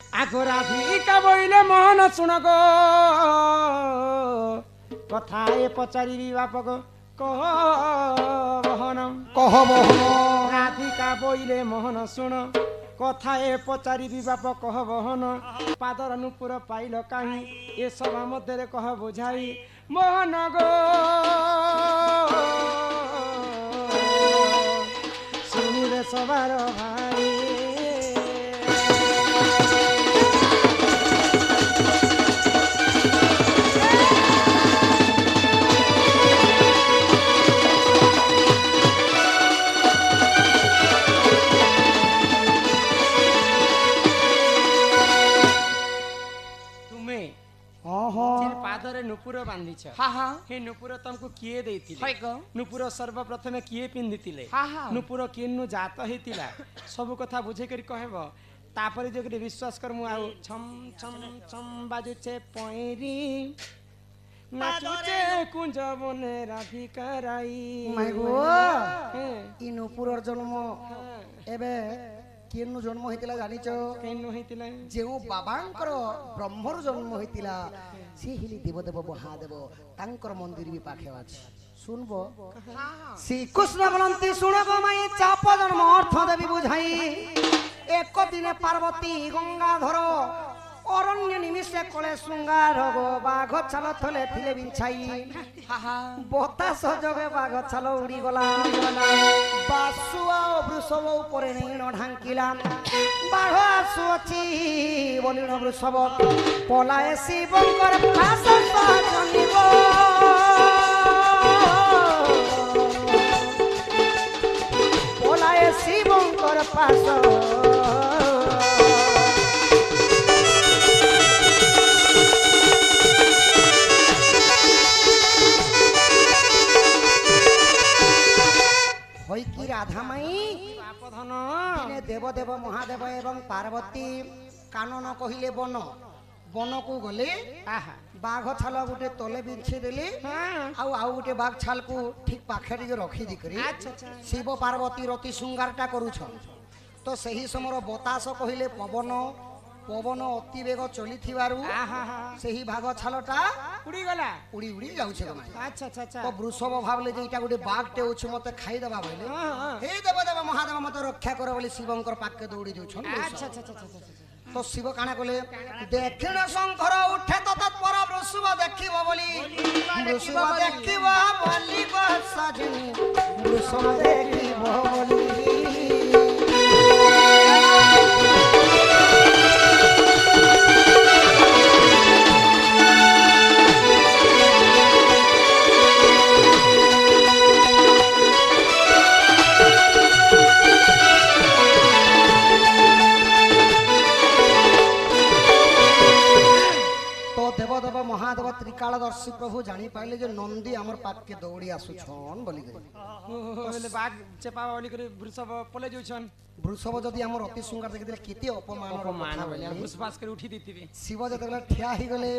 आगो राधिका बोले मोहन शुण गो कथा ए पचारि बाप गो कह बहन राधिका बोले मोहन शुण कथा ए पचारि बाप कह बहन पादर नुपुर पाइल कहीं ए सभा मध्य कह बुझाई मोहन गो सुनिले सवार भाई पादरे नुपुर बांधिछ हे नुपुर तुमको किए देथिले नुपुर सर्वप्रथमे किए पिंधिथिले नुपुर किन्नु जात हेतिला सब कथा बुझे करी कहबो तापरे जे विश्वास कर मु आउ छम छम छम बाजुचे पैरी नाचुचे कुंज बने राधिका राई माइगो इ नुपुरर जन्म एबे केनु जन्म होइतिला जानिचो केनु होइतिला जेउ बाबांकर ब्रह्मर जन्म होइतिला से हिली देवदेव महादेव तांकर मंदिर भी पाखे अछि सुनबो श्री कृष्ण बोलंती सुनबो माई चाप जन्म अर्थ देवी बुझाई एक दिने पार्वती गंगाधर अरण्य निमिषे कोले शृंगार गो बाघ छाल थले थिले बिछाई बतास जगे बाघ छाल उड़ी गला बासुआ वृषभ ऊपर नीण ढांकिला बाघ आसुअछि बलिण वृषभ पलाए शिवंकर फास जनिब पलाए शिवंकर फास राधा माई दिने देवदेव महादेव एवं पार्वती कानन कहिले बन बन को गले बाघ छाल गोटे तले बिछे देले आउ गोटे बाघ छाल को ठीक पाखे रखी दिकरी शिव पार्वती रति श्रृंगारटा करूछ तो सही समय बतास कहिले पवन पवन अति बेग चली सही भाग छालटा उड़ी गला उड़ी उड़ी जाउछे अच्छा अच्छा अच्छा तो वृषभ भाबले जे इटा गोटे बाघटे होछ मते खाई देबा बोले हे देवदेव महादेव मते रक्षा कर बोले शिवंकर पाके दौड़ी जाउछन अच्छा अच्छा अच्छा तो शिव काना कोले दक्षिण शंकर उठे तो तत्पर वृषभ देखिबो बोली वृषभ देखिबो बोली सजनी वृषभ देखिबो बोली महादेव त्रिकालदर्शी प्रभु जानी पाइले जे नंदी हमर पाक के दौड़ी आसुछन बोली बोले बाघ चेपा बोली करे वृषभ पले जोछन वृषभ जदी हमर अति सुंदर देखि देले केते अपमान बोले विश्वास करे उठी दिथिबे शिव जते ठिया ही गले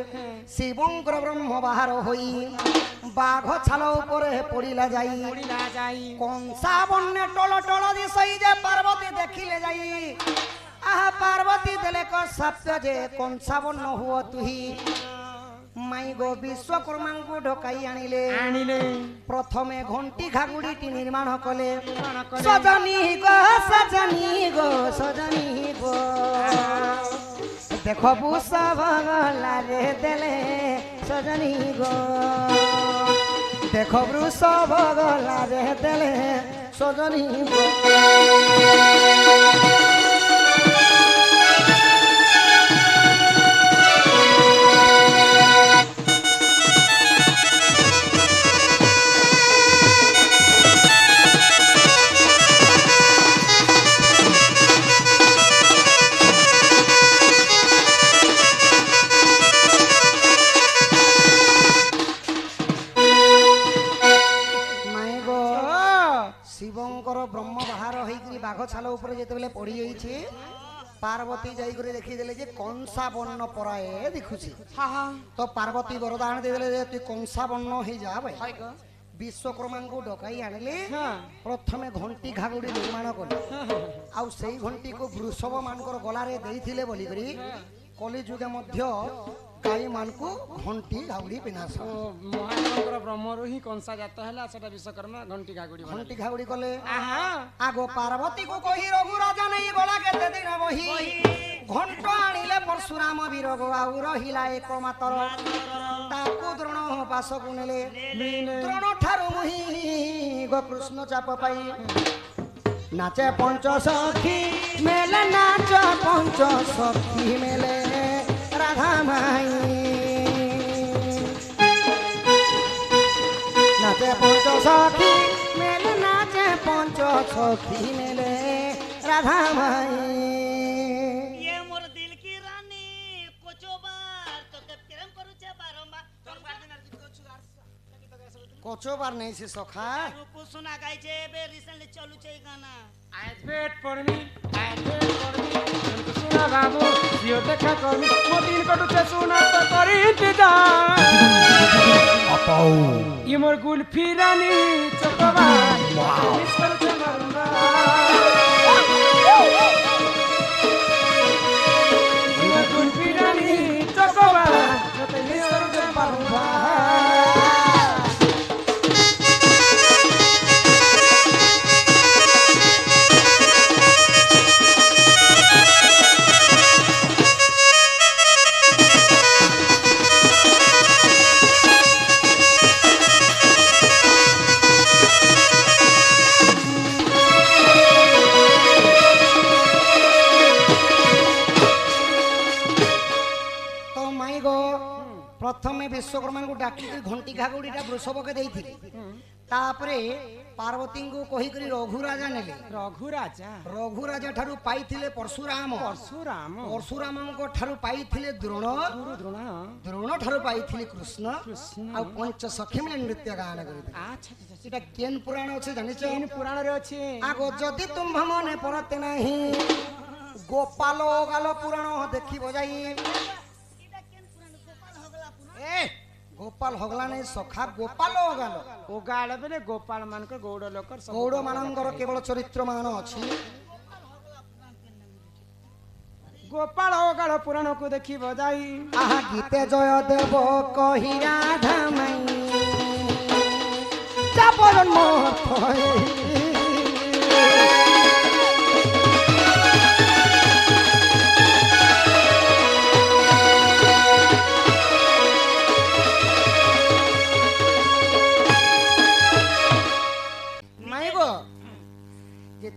शिवंकर ब्रह्म बाहर होई बाघ छाल ऊपर पड़िला जाई कंसा बन्ने टोल टोल दिसई जे पार्वती देखिले जाई आहा पार्वती देले को सत्य जे कंसा बन्न हुआ तुही माई गो विश्वकर्मा को ढकाई आनिले प्रथमे घंटी घागुड़ी निर्माण कले सजनी गो देखो वृषभ गला रे देले सजनी गो देखो वृषभ गला रे देले सजनी गो बाघ छाल ऊपर जेतेबेले पड़ी जाइछे पार्वती जाई करे देखि देले जे कंसा बन्न पराए देखुछि तो पार्वती वरदान दे देले जे तू कंसा बन्न हे जा भाई विश्वकर्मा को डकाई आनिले हाँ प्रथमे घंटी घागुड़ी निर्माण कले आउ सेई घंटी को वृषभ मानकर गलारे देइथिले बोली करी कली जुगे मध्य गाई मान को घंटी घागुड़ी पिनास महादेवଙ୍କର ବ୍ରହ୍ମରୁ ହିଁ କଂସା ଜାତ ହେଲା ସେଟା ବିଶ୍ୱକର୍ମା ଘଣ୍ଟି ଘାଗୁଡ଼ି घंटी घागुड़ी कले ଆହା आगो पार्वती को कही रघु राजा नहीं गला केते दिन बही घंट आनिले परशुराम वीरगो आउ रहिला एक मातर ताकू द्रोण पास को नेले द्रोण ठारू मुही गो कृष्ण चाप पाई नाचे पंच सखी मेले नाच पंच सखी मेले राधा माई नाचे पंच सखी मेले नाचे पंच सखी मेले राधा माई ये मोर दिल की रानी कोचोबार तो के प्रेम करू छे बारंबार तोर गार्डन आर गीत छु कोचो बार नहीं से सखा रूप सुना गाय छे बे रिसेंटली चलू छे गाना आज वेट फॉर मी सुना बाबू जियो देखा करमी मो दिन कटुचे सुना तो करी इंतजार ये मोर गुल्फी रानी चकवा मिस करछे ये गुल्फी रानी चकवा मिस करछे बाबा प्रथमे विश्वकर्मा को डाकी घंटी घागुड़ीटा वृषभ के देइथिले तापरे पार्वती को कही करी रघु राजा नेले रघु राजा ठारू पाइथिले परशुराम परशुराम को ठारू पाइथिले द्रोण द्रोण ठारू पाइथिले कृष्ण आ पंच सखी में नृत्य गान करिथिले अच्छा एटा केन पुराण अछि जानि छ केन पुराण रे अछि आगो जदि तुम मने परते नाही गोपाल गालो पुराण देखि बजाई गोपाल हगला नहीं सखा गोपाल होगालो ओगाले बेले गोपाल मान को गौड़ लोकर गौड़ मानकर केवल चरित्र मान अछि गोपाल होगालो पुराण को देखि बजाई आहा गीते जय देव कहि राधा मई चापन मोह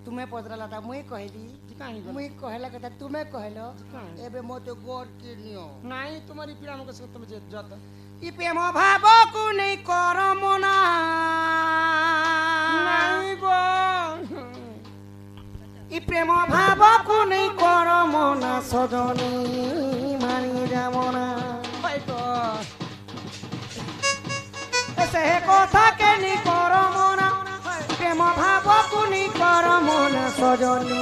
तुम्हें पदराला था मुई कहली मुई कहला कथा तुम्हें कहलो एबे मते गोर किनियो नाही तुम्हारी पीड़ा हमको से तुम जत ई प्रेम भाव को नहीं कर मना नाही गो ई प्रेम भाव को नहीं कर मना सजनी मानी जामना भाई तो ऐसे कथा के नहीं कर मना प्रेम भाव कुनी कर मन सजनी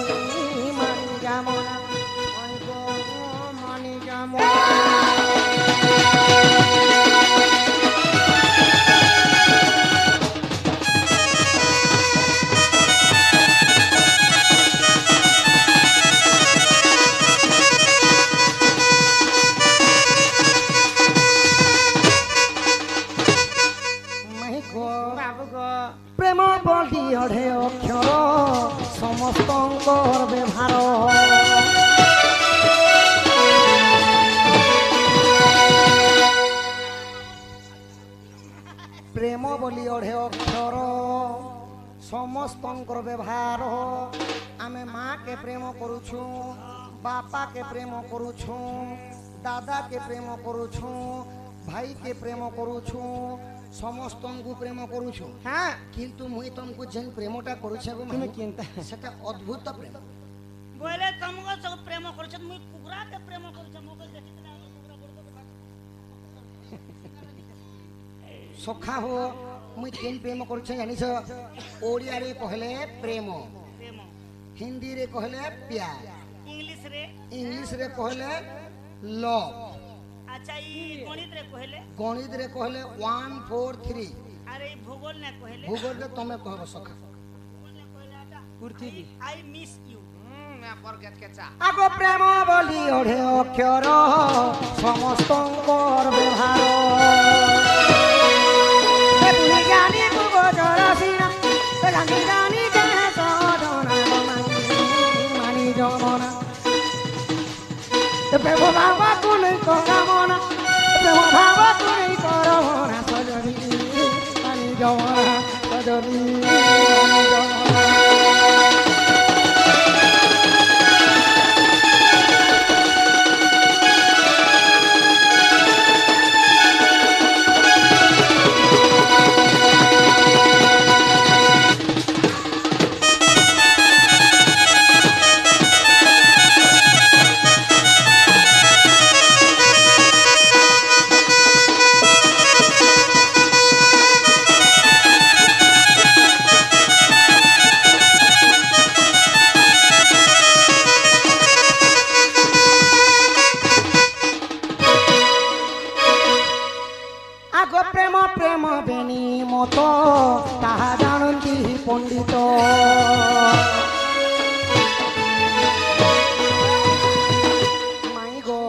मानी जामना मानी जामना प्रेम बली अढ़े अक्षर समस्त व्यवहार प्रेम बोली अढ़े अक्षर समस्त व्यवहार आमे माँ के प्रेम करुछु बापा के प्रेम करुछु दादा के प्रेम करुछु भाई के प्रेम करुछु समस्त को प्रेम करुछु हां किंतु मुई तुमको जेन प्रेमटा करुछु तुम केनता सेटा अद्भुत प्रेम बोले तुमको सब प्रेम करछ मुई कुकुरा के प्रेम करछ मोके देखिना कुकुरा बोल सखा हो मुई केन प्रेम करुछु जानिछ ओडिया रे कहले प्रेम प्रेम हिंदी रे कहले प्यार इंग्लिश रे कहले लव अच्छा ई गणित रे कहले 1 4 3 আরে ভূগোল না কইলে ভূগোলে তুমি কহব সখা ভূগোল না কইলে এটা পৃথিবী আই মিস ইউ আগ প্রেম বলি ওঢ়ে অক্ষর সমস্তঙ্কর ব্যবহার পুনি জানি গজরা সিনা জানি জানি জানে সদনা মানি জমনা প্রেম ভাবা তুই কামনা প্রেম ভাবা তুই করমনা সজনী মানি জমনা সজনী মানি জমনা আগ প্রেম প্রেম বেনি মত তাহা জানন্তি পণ্ডিত মাই গো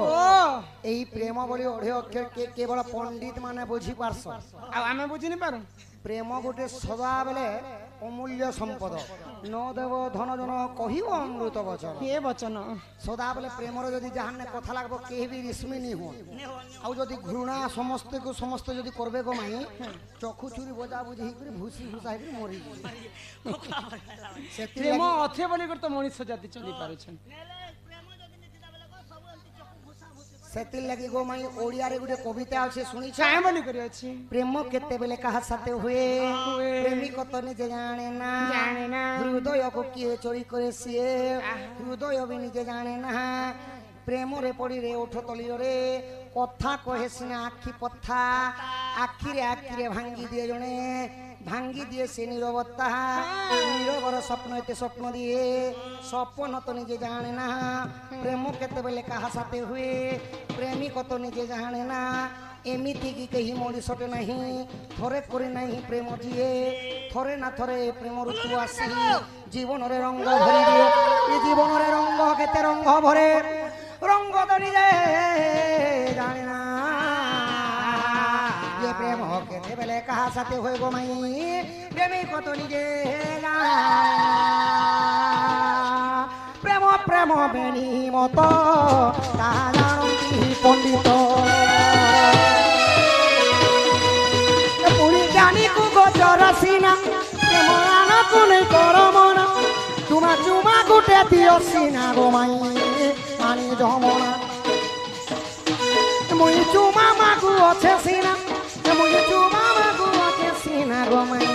এই প্রেম বলি ওঢ়ে অক্ষর কেবল পণ্ডিত মানে বুঝি পারছ ଆଉ ଆମେ ବୁଝିନି ପାରୁ প্রেম গোটে সদা বেলে অমূল্য সম্পদ ন দেব ধন জন কহিব অমৃত বচন କିଏ ବଚନ সদা বেলে প্রেমর যদি যাহানে কথা লাগবো কেহি বি রিস্মি নি হো ଆଉ ଯଦି ଘୃଣା ସମସ୍ତକୁ ସମସ୍ତେ ଯଦି করবে গো মাই চক্ষু চুরি বজা বুঝি করে ভুসি ভুসা হেই মরি সেতি ପ୍ରେମ ଅଥେ ବୋଲି କରି ତ ମଣିଷ ଜାତି ଚଲି ପାରୁଛନ୍ତି ନେଲେ ପ୍ରେମ ଯଦି ନିଥିଲା ବେଲେ କ ସବୁ ଏମିତି ଚକୁ ଭୁସା ଭୁସି সেতি লাগি গো মাই ওড়িয়ারে গুটে কবিতা আছে শুনিছ ଛାଏ ବୋଲି କରି ଅଛି প্রেম কেতেবেলে কাহা সাথে হুয়ে প্রেমিক তো নিজে জানে না জানে না। হৃদয়কে কিয়ে চুরি করে সিয়ে হৃদয় বি নিজে জানে না প্রেমরে পড়ি রে ওঠ তলিরে কথা কহে সিনা আখি পথা আখিরে ভাঙ্গি দিয়ে জনে ভাঙ্গি দিয়ে সে নীরবতা নীরবর স্বপ্ন এতে স্বপ্ন দিয়ে স্বপ্ন তো নিজে জানে না প্রেম কেতেবেলে কাহা সাথে হুয়ে প্রেমিক তো নিজে জানে না এমিতি কি কেহি মଣିষটে নাহি থরে করে নাহি প্রেম দিয়ে থরে না থরে প্রেম ঋতু আসি জীবনরে রঙ্গ ভরি দিয়ে এই জীবনরে রঙ্গ কেতে রঙ্গ ভরে রঙ্গ তো নিজে জানে না যে প্রেম কেতে বেলে কাহা সাথে হয়ে গো মাই প্রেমিক তো নিজে জানে প্রেম প্রেম বেনি মত তাহা জানন্তি পণ্ডিত পুরি জানি কু গজরা সিনা প্রেমরানা কোনে করমনা তোমা চুমা গুটে দিও সিনা গো মাই মানি জমনা মুই চুমা মাগু আছে সিনা মুই চুমা মাগু আছে সিনা গো মাই